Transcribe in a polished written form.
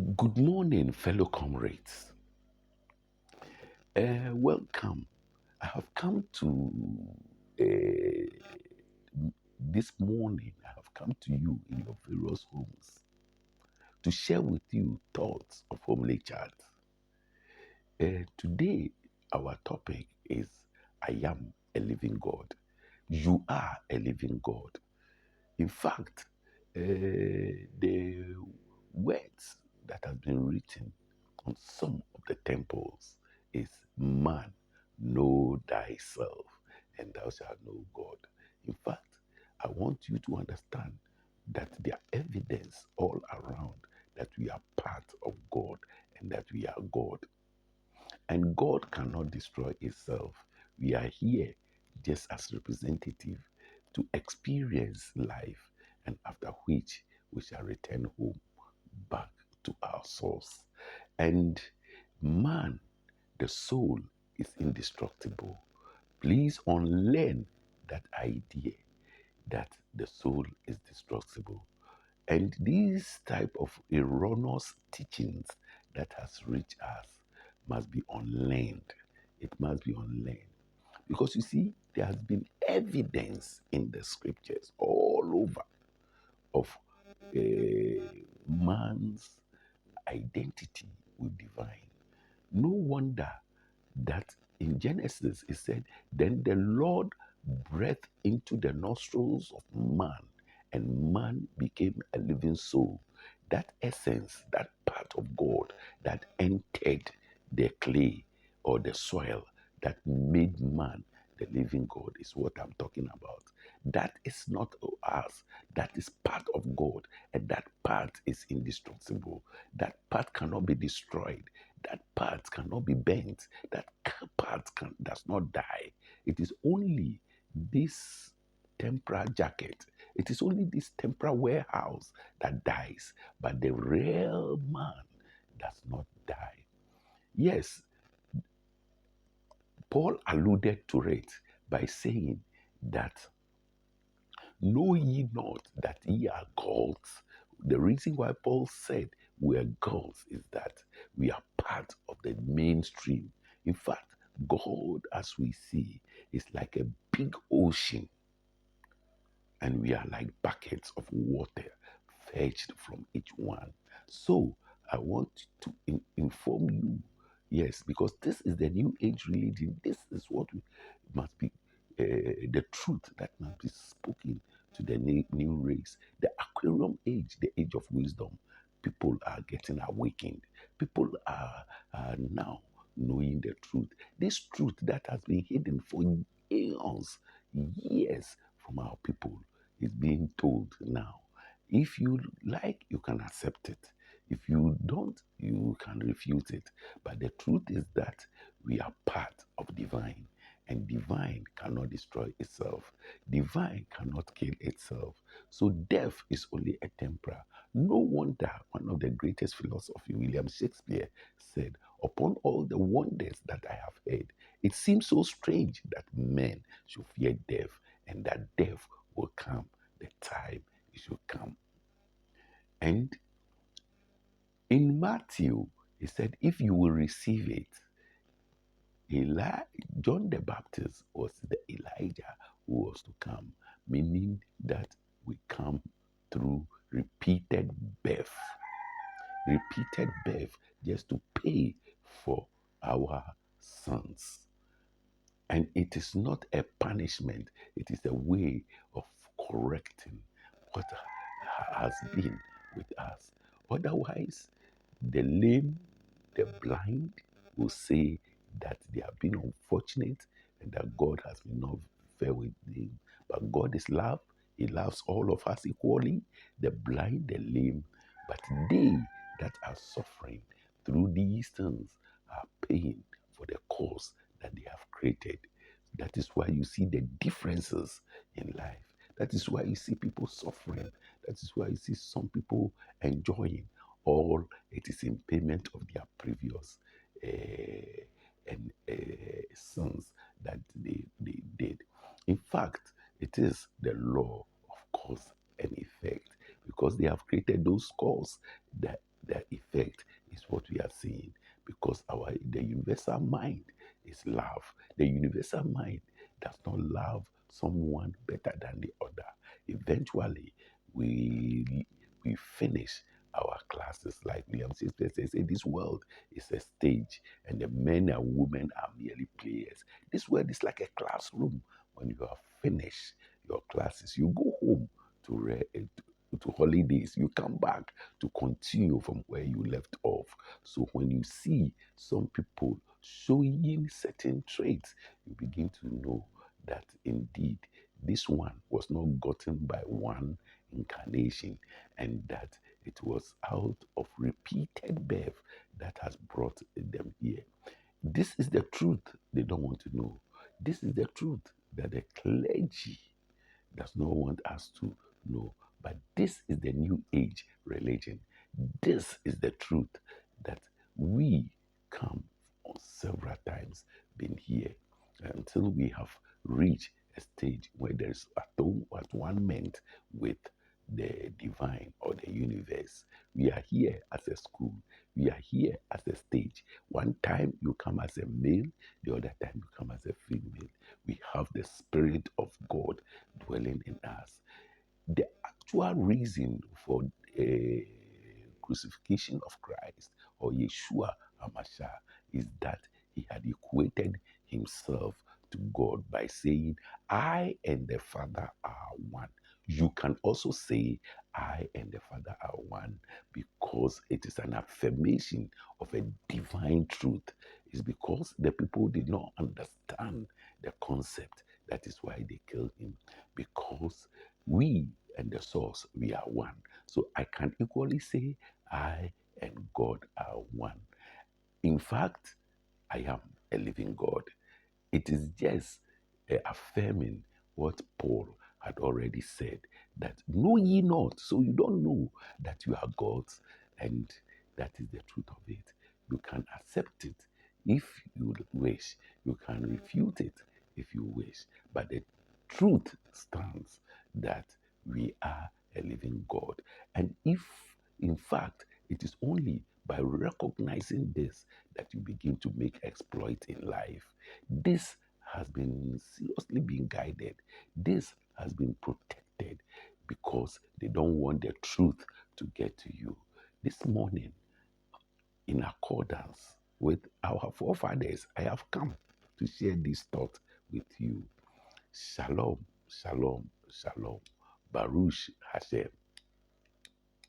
Good morning, fellow comrades. Welcome. I have come to this morning. I have come to you in your various homes to share with you thoughts of homely chat. Today, our topic is I am a living God. You are a living God. In fact, the words that have been written on some of the temples is man, know thyself, and thou shalt know God. In fact, I want you to understand that there are evidence all around that we are part of God and that we are God. And God cannot destroy itself. We are here just as representative to experience life, and after which we shall return home back to our source. And man, the soul, is indestructible. Please unlearn that idea that the soul is destructible. And these type of erroneous teachings that has reached us must be unlearned. It must be unlearned. Because you see, there has been evidence in the scriptures all over of man's identity with divine. No wonder that in Genesis it said, then the Lord breathed into the nostrils of man, and man became a living soul. That essence, that part of God that entered the clay or the soil that made man the living God is what I'm talking about. That is not us. That is part of God, and that part is indestructible. That part cannot be destroyed. That part cannot be bent. That does not die. It is only this temporal jacket. It is only this temporal warehouse that dies, but the real man does not die. Yes, Paul alluded to it by saying that know ye not that ye are gods. The reason why Paul said we are gods is that we are part of the mainstream. In fact, God, as we see, is like a big ocean, and we are like buckets of water fetched from each one. So I want to inform you, yes, because this is the new age religion. This is what we must be, the truth that must be spoken to the new race. The aquarium age, the age of wisdom. People are getting awakened. People are now knowing the truth. This truth that has been hidden for eons, years from our people is being told now. If you like, you can accept it. If you don't, you can refute it. But the truth is that we are part of divine, and divine cannot destroy itself. Divine cannot kill itself. So death is only a temporal. No wonder one of the greatest philosophers, William Shakespeare, said, upon all the wonders that I have heard, it seems so strange that men should fear death, and that death will come the time it should come. And in Matthew, he said, if you will receive it, John the Baptist was the Elijah who was to come, meaning that we come through repeated birth just to pay for our sins. And it is not a punishment, it is a way of correcting what has been with us. Otherwise, the lame, the blind will say that they have been unfortunate and that God has been not fair with them. But God is love. He loves all of us equally, the blind, the lame. But they that are suffering through these things are paying for the cause that they have created. That is why you see the differences in life. That is why you see people suffering. That is why you see some people enjoying. All it is in payment of their previous sins that they did. In fact, it is the law of cause and effect, because they have created those cause that the effect protect is what we are seeing, because the universal mind is love. The universal mind does not love someone better than the other. Eventually, we finish our classes like William Shakespeare says, say, this world is a stage and the men and women are merely players. This world is like a classroom. When you have finished your classes, you go home to holidays. You come back to continue from where you left off. So when you see some people showing certain traits, you begin to know that indeed this one was not gotten by one incarnation, and that it was out of repeated birth that has brought them here. This is the truth they don't want to know. This is the truth that the clergy does not want us to know. But this is the new age religion. This is the truth that we come on several times been here until we have reached a stage where there's atonement with the divine or the universe. We are here as a school. We are here as a stage. One time you come as a male, the other time you come as a female. We have the Spirit of God dwelling in us. The actual reason for a crucifixion of Christ or Yeshua Hamashiach is that he had equated himself to God by saying, I and the Father are one. You can also say, I and the Father are one, because it is an affirmation of a divine truth. It's because the people did not understand the concept. That is why they killed him. Because we and the source, we are one. So I can equally say I and God are one. In fact, I am a living God. It is just affirming what Paul had already said, that know ye not, so you don't know that you are God's, and that is the truth of it. You can accept it if you wish, you can refute it if you wish, but the truth stands that we are a living God. And if, in fact, it is only by recognizing this that you begin to make exploit in life. This has been seriously being guided. This has been protected because they don't want the truth to get to you. This morning, in accordance with our forefathers, I have come to share this thought with you. Shalom, shalom, shalom. Baruch Hashem.